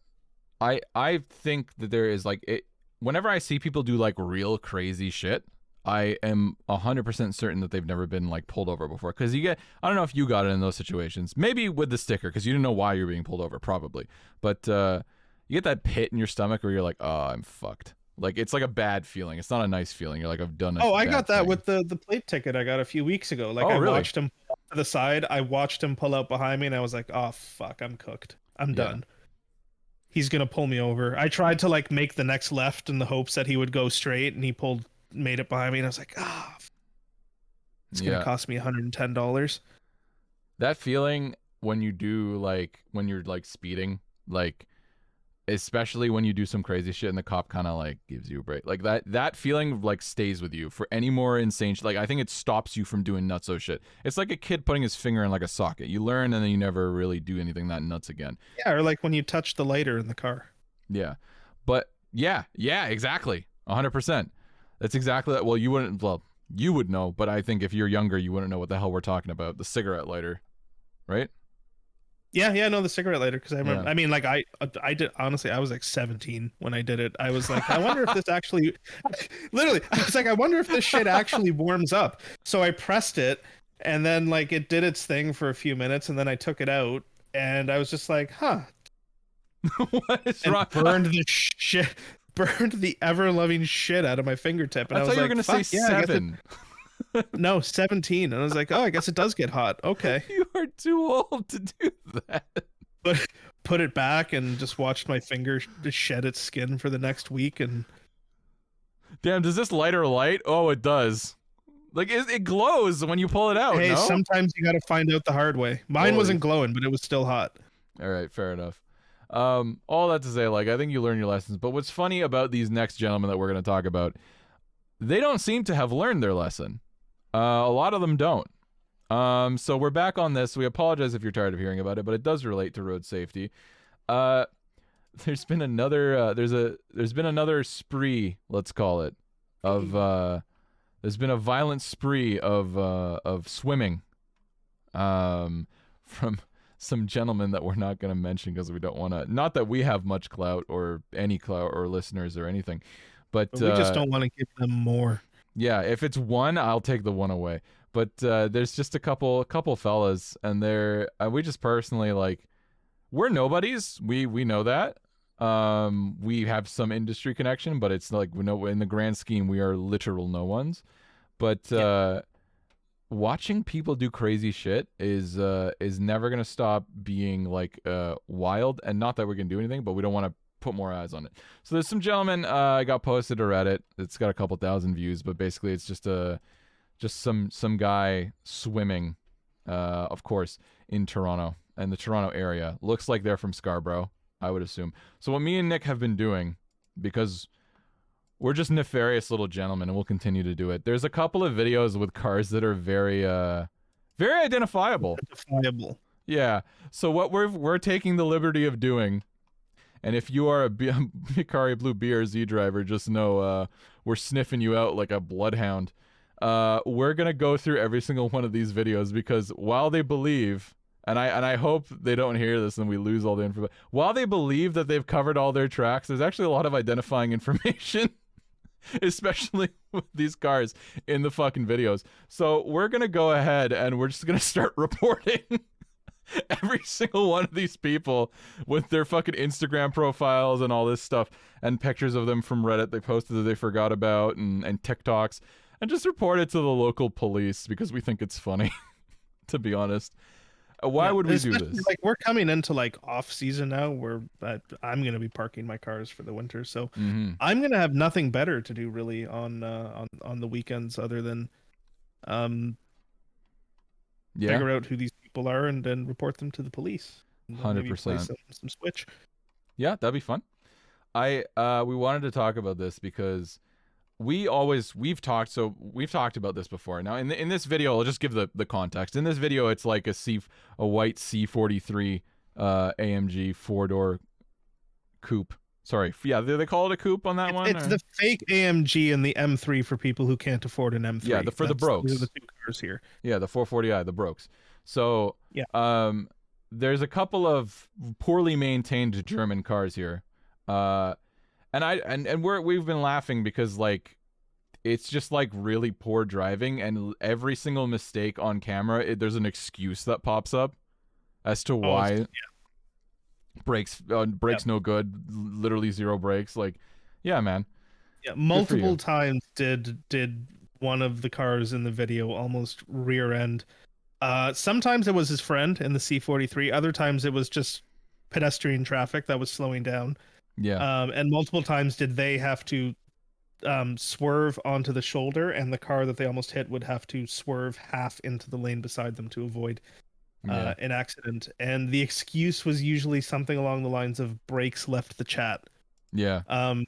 I think that there is like it. Whenever I see people do like real crazy shit, I am 100% certain that they've never been like pulled over before. Because you get, I don't know if you got it in those situations. Maybe with the sticker, because you didn't know why you're being pulled over, probably. But you get that pit in your stomach where you're like, oh, I'm fucked. Like it's like a bad feeling. It's not a nice feeling. You're like, I've done a Oh, I bad got that thing. with the plate ticket I got a few weeks ago. Like Oh, I really? watched him pull up to the side. I watched him pull out behind me, and I was like, "Oh fuck, I'm cooked. I'm Yeah. done. He's gonna pull me over." I tried to like make the next left in the hopes that he would go straight, and he made it behind me, and I was like, "Ah, it's gonna Yeah. cost me $110." That feeling when you do like when you're like speeding, like especially when you do some crazy shit and the cop kind of like gives you a break. Like that feeling like stays with you for any more insane like I think it stops you from doing nutso shit. It's like a kid putting his finger in like a socket. You learn and then you never really do anything that nuts again. Yeah, or like when you touch the lighter in the car. Yeah. But yeah, exactly. 100%. That's exactly that. Well, you would know, but I think if you're younger, you wouldn't know what the hell we're talking about. The cigarette lighter, right? Yeah, no, the cigarette lighter, because I remember. Yeah. I mean, like I did, honestly. I was like 17 when I did it. I was like, I wonder if this actually, literally, I was like, I wonder if this shit actually warms up. So I pressed it, and then like it did its thing for a few minutes, and then I took it out, and I was just like, huh, What is and wrong? burned the ever loving shit out of my fingertip, and I I thought was you were like, gonna say fuck, yeah, I guess 7. no, 17, and I was like, oh, I guess it does get hot. Okay. You are too old to do that. But put it back and just watched my finger shed its skin for the next week. And Damn, does this lighter light? Oh, it does. Like it glows when you pull it out. hey, No. sometimes you got to find out the hard way. Mine Holy- wasn't glowing, but it was still hot. All right, fair enough. All that to say, like I think you learn your lessons. But what's funny about these next gentlemen that we're going to talk about, they don't seem to have learned their lesson. A lot of them don't. So we're back on this. We apologize if you're tired of hearing about it, but it does relate to road safety. There's been another there's been another spree, let's call it, of there's been a violent spree of swimming from some gentlemen that we're not going to mention because we don't want to, not that we have much clout or any clout or listeners or anything, but We just don't want to give them more. yeah, if it's one, I'll take the one away. But there's just a couple fellas, and they're we just personally like, we're nobodies. We know that. We have some industry connection, but it's like, we know in the grand scheme we are literal no ones. But watching people do crazy shit is never gonna stop being like wild. And not that we're gonna do anything, but we don't want to put more eyes on it. So there's some gentleman got posted to Reddit. It's got a couple thousand views, but basically it's just some guy swimming, of course, in Toronto and the Toronto area. Looks like they're from Scarborough, I would assume. So what me and Nick have been doing, because we're just nefarious little gentlemen, and we'll continue to do it. There's a couple of videos with cars that are very identifiable. Identifiable. Yeah. So what we're taking the liberty of doing, and if you are a Bicari Blue BRZ driver, just know we're sniffing you out like a bloodhound. We're gonna go through every single one of these videos, because while they believe, and I hope they don't hear this and we lose all the information, while they believe that they've covered all their tracks, there's actually a lot of identifying information, especially with these cars in the fucking videos. So we're gonna go ahead and we're just gonna start reporting every single one of these people with their fucking Instagram profiles and all this stuff, and pictures of them from Reddit they posted that they forgot about, and TikToks, and just report it to the local police because we think it's funny, to be honest. Why would we do this? Like, we're coming into like off season now, where I'm gonna be parking my cars for the winter, so I'm gonna have nothing better to do really on the weekends other than figure out who these people are and then report them to the police. 100%. Some Switch. Yeah, that'd be fun. We wanted to talk about this because we've talked about this before. Now in this video, I'll just give the context. In this video, it's like a white C43 AMG 4-door coupe. Sorry, yeah, they call it a coupe on that one. It's the fake AMG and the M3 for people who can't afford an M3. Yeah, for the brokes. These are the two cars here. Yeah, the 440i, the brokes. So yeah, there's a couple of poorly maintained German cars here, and we've been laughing because like it's just like really poor driving, and every single mistake on camera, there's an excuse that pops up as to why. Brakes no good, literally zero brakes. Like, yeah, man. Yeah, multiple times did one of the cars in the video almost rear end. Sometimes it was his friend in the C43. Other times it was just pedestrian traffic that was slowing down. Yeah. And multiple times did they have to swerve onto the shoulder, and the car that they almost hit would have to swerve half into the lane beside them to avoid Yeah. an accident, and the excuse was usually something along the lines of brakes left the chat. Yeah. Um,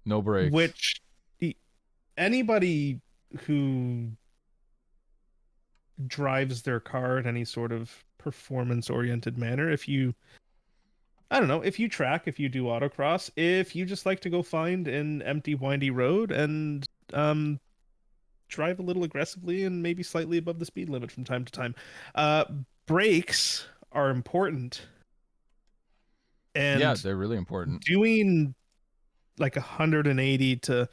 No brakes. which anybody who drives their car in any sort of performance oriented manner, if you, I don't know, if you track, if you do autocross, if you just like to go find an empty windy road and um drive a little aggressively and maybe slightly above the speed limit from time to time, uh brakes are important. Yeah, And they're really important. doing like 180 to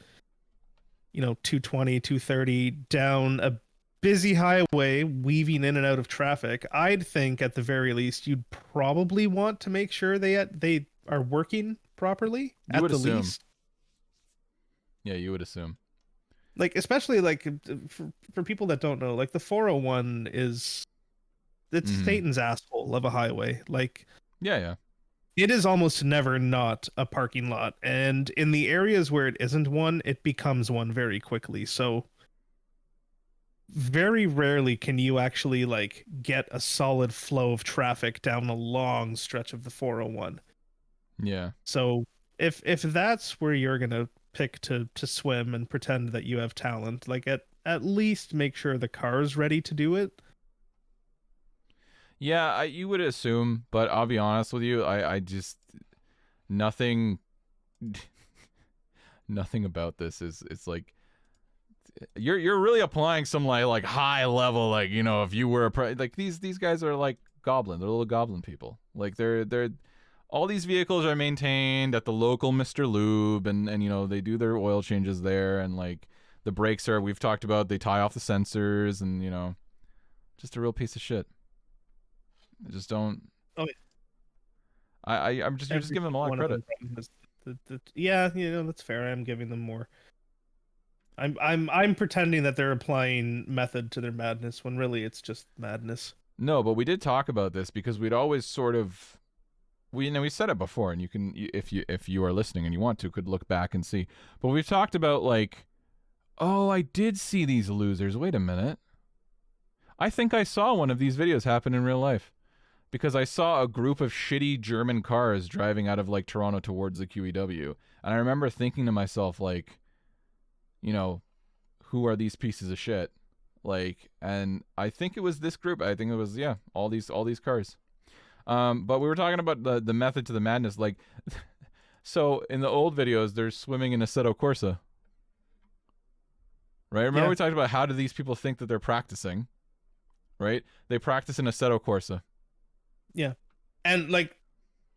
220, 230 down a busy highway, weaving in and out of traffic, I'd think at the very least you'd probably want to make sure they are working properly You at would the assume. least. Yeah, you would assume. Like especially like for people that don't know, like the 401 is, it's Hmm. Satan's asshole of a highway. Like Yeah, yeah. it is almost never not a parking lot, and in the areas where it isn't one, it becomes one very quickly. So very rarely can you actually like get a solid flow of traffic down a long stretch of the 401. Yeah. So if that's where you're gonna pick to swim and pretend that you have talent, like at least make sure the car's ready to do it. Yeah, you would assume, but I'll be honest with you, I just nothing nothing about this is it's like you're really applying some like high level, like, you know, if you were like these guys are like goblin, they're little goblin people. Like they're all these vehicles are maintained at the local Mr. Lube, and you know, they do their oil changes there, and like the brakes are, we've talked about, they tie off the sensors, and you know, just a real piece of shit. I just don't. Oh, I'm just, you're just every giving them a single lot of one of credit. them probably has yeah, that's fair. I'm giving them more. I'm pretending that they're applying method to their madness when really it's just madness. No, but we did talk about this because we'd always sort of, we, you know, we said it before, and you can, if you are listening and you want to, could look back and see. But we've talked about like, oh, I did see these losers. Wait a minute. I think I saw one of these videos happen in real life because I saw a group of shitty German cars driving out of like Toronto towards the QEW, and I remember thinking to myself like, you know, who are these pieces of shit? Like, and I think it was this group. I think it was, yeah, all these cars. But we were talking about the method to the madness. Like, so in the old videos, they're swimming in Assetto Corsa, right? Remember Yeah, we talked about how do these people think that they're practicing, right? They practice in Assetto Corsa. yeah. And like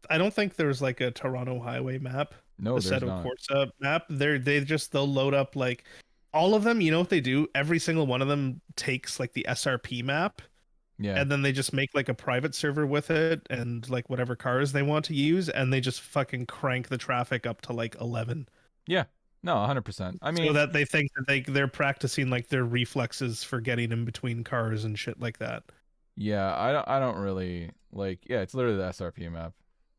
I don't think there's like a Toronto highway map, No, there's Assetto not. Corsa map. They'll load up like all of them. You know what they do? Every single one of them takes like the SRP map, Yeah, and then they just make like a private server with it and like whatever cars they want to use, and they just fucking crank the traffic up to like 11, yeah, no, 100%. I so mean, that they think that they're practicing like their reflexes for getting in between cars and shit like that. yeah, I don't really like. Yeah, it's literally the SRP map.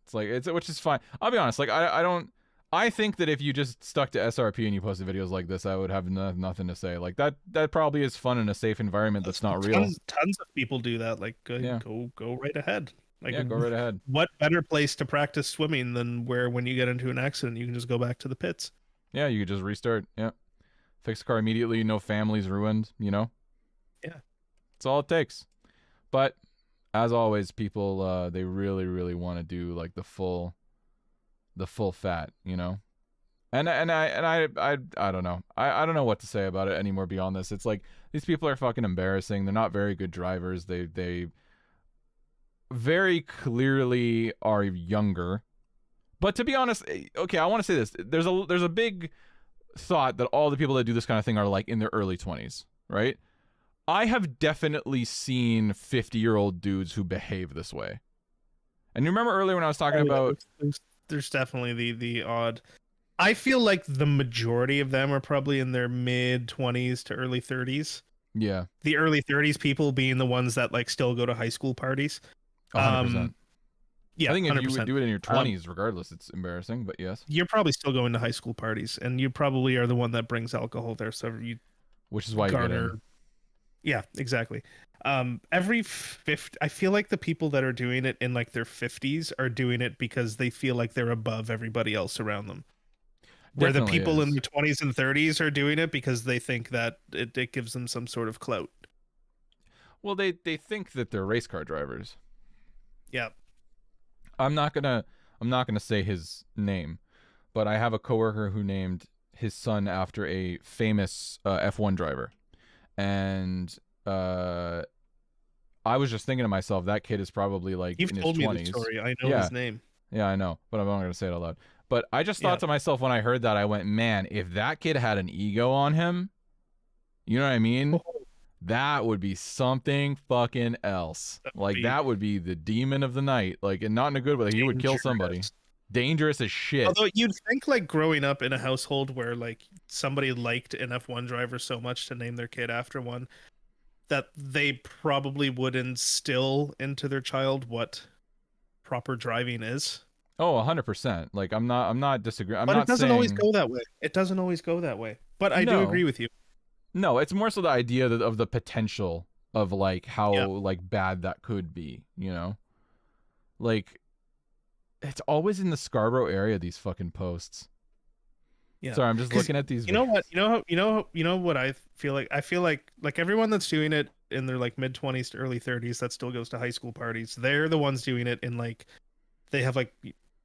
It's like it's, which is fine. I'll be honest. Like I don't. I think that if you just stuck to SRP and you posted videos like this, I would have nothing to say. Like that probably is fun in a safe environment that's not real. Tons of people do that. Like Yeah, go right ahead. Like yeah, go right ahead. what better place to practice swimming than where when you get into an accident you can just go back to the pits. Yeah, you could just restart. Yeah, fix the car immediately. No family's ruined. You know, Yeah. that's all it takes. But as always, people they really want to do like the full fat. You know. And I don't know. I don't know what to say about it anymore beyond this. It's like these people are fucking embarrassing. They're not very good drivers. They very clearly are younger. But to be honest, okay, I want to say this. There's a big thought that all the people that do this kind of thing are like in their early 20s, right? I have definitely seen 50-year-old dudes who behave this way. And you remember earlier when I was talking Oh, yeah, about, there's definitely the odd. I feel like the majority of them are probably in their mid 20s to early 30s. yeah, The early 30s people being the ones that like still go to high school parties. 100%. I Yeah, think if you would 100%. do it in your 20s, regardless, it's embarrassing, but yes. You're probably still going to high school parties, and you probably are the one that brings alcohol there, so you Which is why you get garner. in. Yeah, exactly. Every 50, I feel like the people that are doing it in like their 50s are doing it because they feel like they're above everybody else around them. Where the Definitely people in is. their 20s and 30s are doing it because they think that it gives them some sort of clout. Well, they think that they're race car drivers. Yeah. I'm not gonna I'm not gonna say his name, but I have a coworker who named his son after a famous F1 driver, and uh, I was just thinking to myself, that kid is probably like You've in his told me the 20s. story. I know Yeah, his name. yeah, I know, but I'm not gonna say it out loud. But I just thought Yeah. to myself when I heard that, I went, man, if that kid had an ego on him, you know what I mean? Oh, That would be something fucking else. that would Like be that would be the demon of the night. Like, and not in a good way. He would kill somebody. dangerous. Dangerous as shit. Although you'd think like growing up in a household where like somebody liked an F1 driver so much to name their kid after one, that they probably would instill into their child what proper driving is. Oh, 100%. Like I'm not disagreeing. I'm But it not doesn't always saying go that way. It doesn't always go that way. But I do agree no. with you. No, it's more so the idea of the potential of like how Yeah. like bad that could be, you know? Like it's always in the Scarborough area, these fucking posts. Yeah. Sorry, I'm just Because looking at these you know what? videos. You know what I feel like? I feel like everyone that's doing it in their like mid 20s to early 30s that still goes to high school parties, they're the ones doing it in like they have like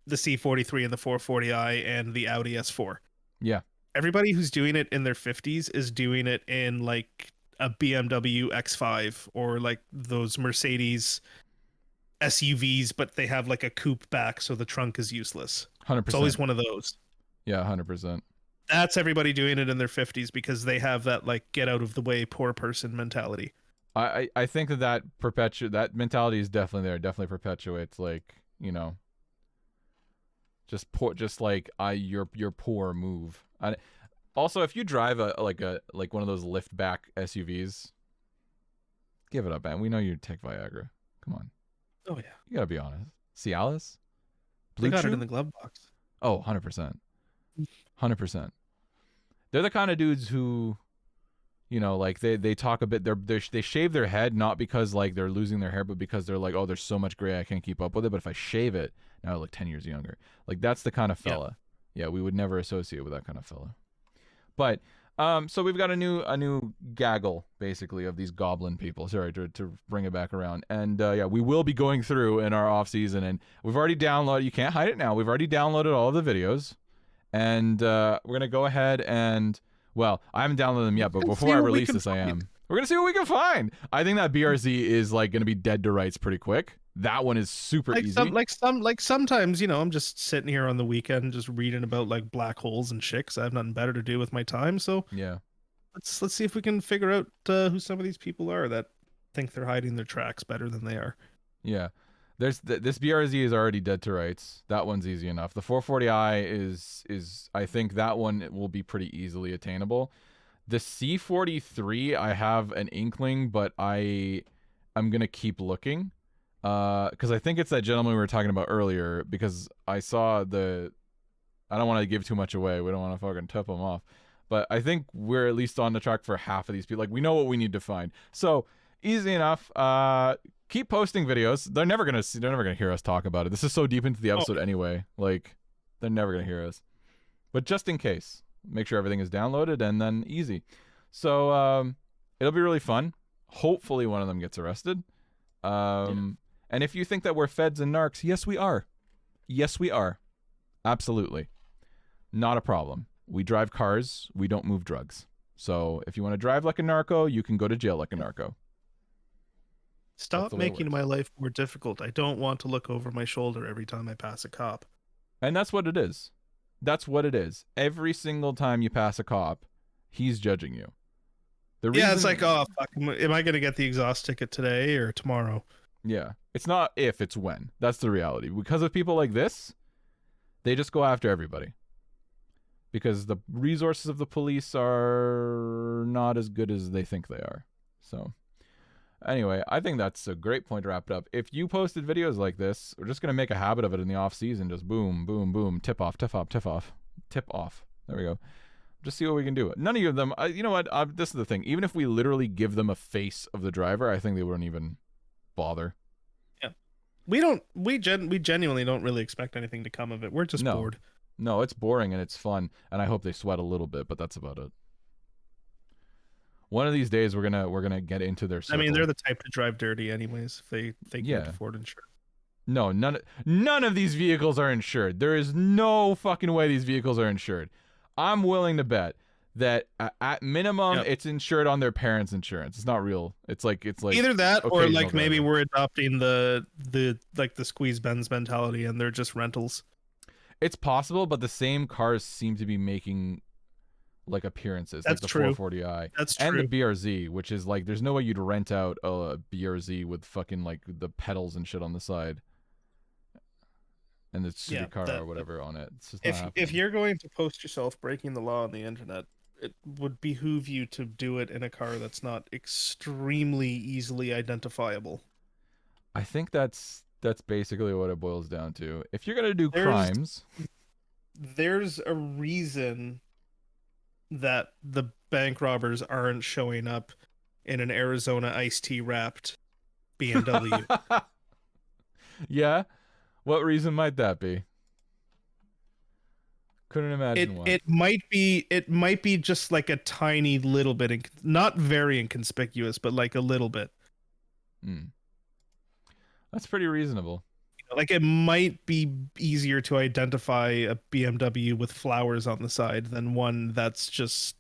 the C43 and the 440i and the Audi S4. Yeah. Everybody who's doing it in their 50s is doing it in like a BMW X5 or like those Mercedes SUVs, but they have like a coupe back, so the trunk is useless. It's always 100%. one of those. Yeah, 100%. That's everybody doing it in their 50s because they have that like get out of the way poor person mentality. I think that mentality is definitely there. Definitely perpetuates like, you know, just like your poor move. Also, if you drive a like one of those lift back SUVs, give it up, man. We know you take Viagra. Come on. Oh yeah. You got to be honest. Cialis? They Blue got it Chew? in the glove box. Oh, 100%. 100%. They're the kind of dudes who, you know, like they talk a bit. They shave their head not because like they're losing their hair, but because they're like, oh, there's so much gray I can't keep up with it. But if I shave it, now I look 10 years younger. Like that's the kind of Yeah. fella. Yeah, we would never associate with that kind of fella. But so we've got a new gaggle basically of these goblin people. Sorry to bring it back around. And yeah, we will be going through in our off season, and we've already downloaded. You can't hide it now. We've already downloaded all of the videos, and we're gonna go ahead and well, I haven't downloaded them yet, but Let's see before I what we release can this, I find. am. We're gonna see what we can find. I think that BRZ is like gonna be dead to rights pretty quick. That one is super Like easy. sometimes, you know, I'm just sitting here on the weekend just reading about like black holes and shit 'cause I have nothing better to do with my time. So Yeah. let's see if we can figure out who some of these people are that think they're hiding their tracks better than they are. Yeah. This BRZ is already dead to rights. That one's easy enough. The 440i is I think that one will be pretty easily attainable. The C43 I have an inkling, but I'm gonna keep looking. Because I think it's that gentleman we were talking about earlier, because I saw I don't want to give too much away. We don't want to fucking tip them off. But I think we're at least on the track for half of these people. Like, we know what we need to find. So, easy enough. Keep posting videos. They're never gonna hear us talk about it. This is so deep into the episode anyway. Like, they're never gonna hear us. But just in case, make sure everything is downloaded, and then easy. So, it'll be really fun. Hopefully one of them gets arrested. And if you think that we're feds and narcs, yes, we are. Yes, we are. Absolutely. Not a problem. We drive cars. We don't move drugs. So if you want to drive like a narco, you can go to jail like a narco. Stop the way it making works. my life more difficult. I don't want to look over my shoulder every time I pass a cop. And that's what it is. That's what it is. Every single time you pass a cop, he's judging you. Yeah, it's like, oh, fuck, am I going to get the exhaust ticket today or tomorrow? Yeah. It's not if, it's when. That's the reality. Because of people like this, they just go after everybody. Because the resources of the police are not as good as they think they are. So, anyway, I think that's a great point to wrap it up. If you posted videos like this, we're just going to make a habit of it in the off season. Just boom, boom, boom, tip off, tip off, tip off, tip off. There we go. Just see what we can do. None of them. You know what? This is the thing. Even if we literally give them a face of the driver, I think they wouldn't even bother. Yeah, we genuinely don't really expect anything to come of it. We're just bored. No, it's boring and it's fun, and I hope they sweat a little bit, but that's about it. One of these days, we're gonna get into their circle. I mean, they're the type to drive dirty, anyways. If they can't afford insurance. No, none of these vehicles are insured. There is no fucking way these vehicles are insured. I'm willing to bet that at minimum it's insured on their parents' insurance. It's not real. It's like either that or like maybe we're adopting the like the squeeze Benz mentality and they're just rentals. It's possible, but the same cars seem to be making like appearances. That's like the true. 440i. That's and true. the BRZ, which is like there's no way you'd rent out a BRZ with fucking like the pedals and shit on the side. And the supercar or whatever on it. It's just if you're going to post yourself breaking the law on the internet, it would behoove you to do it in a car that's not extremely easily identifiable. I think that's basically what it boils down to. If you're gonna do crimes, there's a reason that the bank robbers aren't showing up in an Arizona iced tea wrapped BMW. Yeah. What reason might that be? Couldn't imagine why. It might be just like a tiny little bit, not very inconspicuous, but like a little bit. That's pretty reasonable. Like it might be easier to identify a BMW with flowers on the side than one that's just,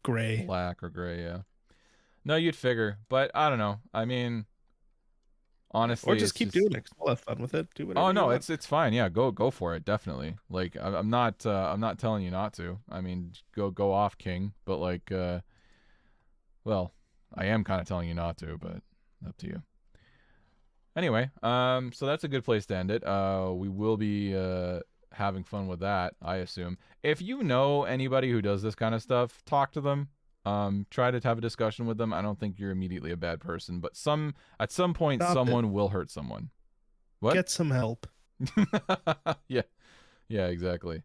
gray. Black or gray, yeah. No, you'd figure, but I don't know. I mean, honestly, or just keep doing it. We'll have fun with it. Do whatever. Oh no, it's fine. Yeah, go for it. Definitely. Like I'm not telling you not to. I mean, go off, King. But like, well, I am kind of telling you not to, but up to you. Anyway, so that's a good place to end it. We will be having fun with that, I assume. If you know anybody who does this kind of stuff, talk to them. Try to have a discussion with them. I don't think you're immediately a bad person, but at some point someone will hurt someone. What? Get some help. Yeah, exactly.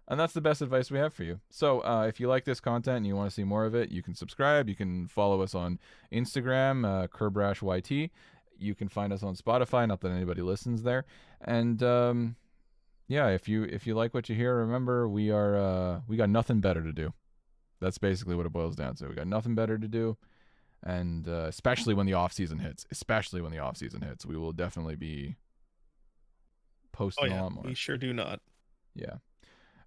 And that's the best advice we have for you. So if you like this content and you want to see more of it, you can subscribe. You can follow us on Instagram, CurbrashYT. You can find us on Spotify. Not that anybody listens there. And yeah, if you like what you hear, remember we got nothing better to do. That's basically what it boils down to. We got nothing better to do, and especially when the off season hits. We will definitely be posting a lot more. We sure do not. Yeah.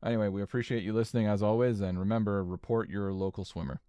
Anyway, we appreciate you listening as always, and remember, report your local swimmer.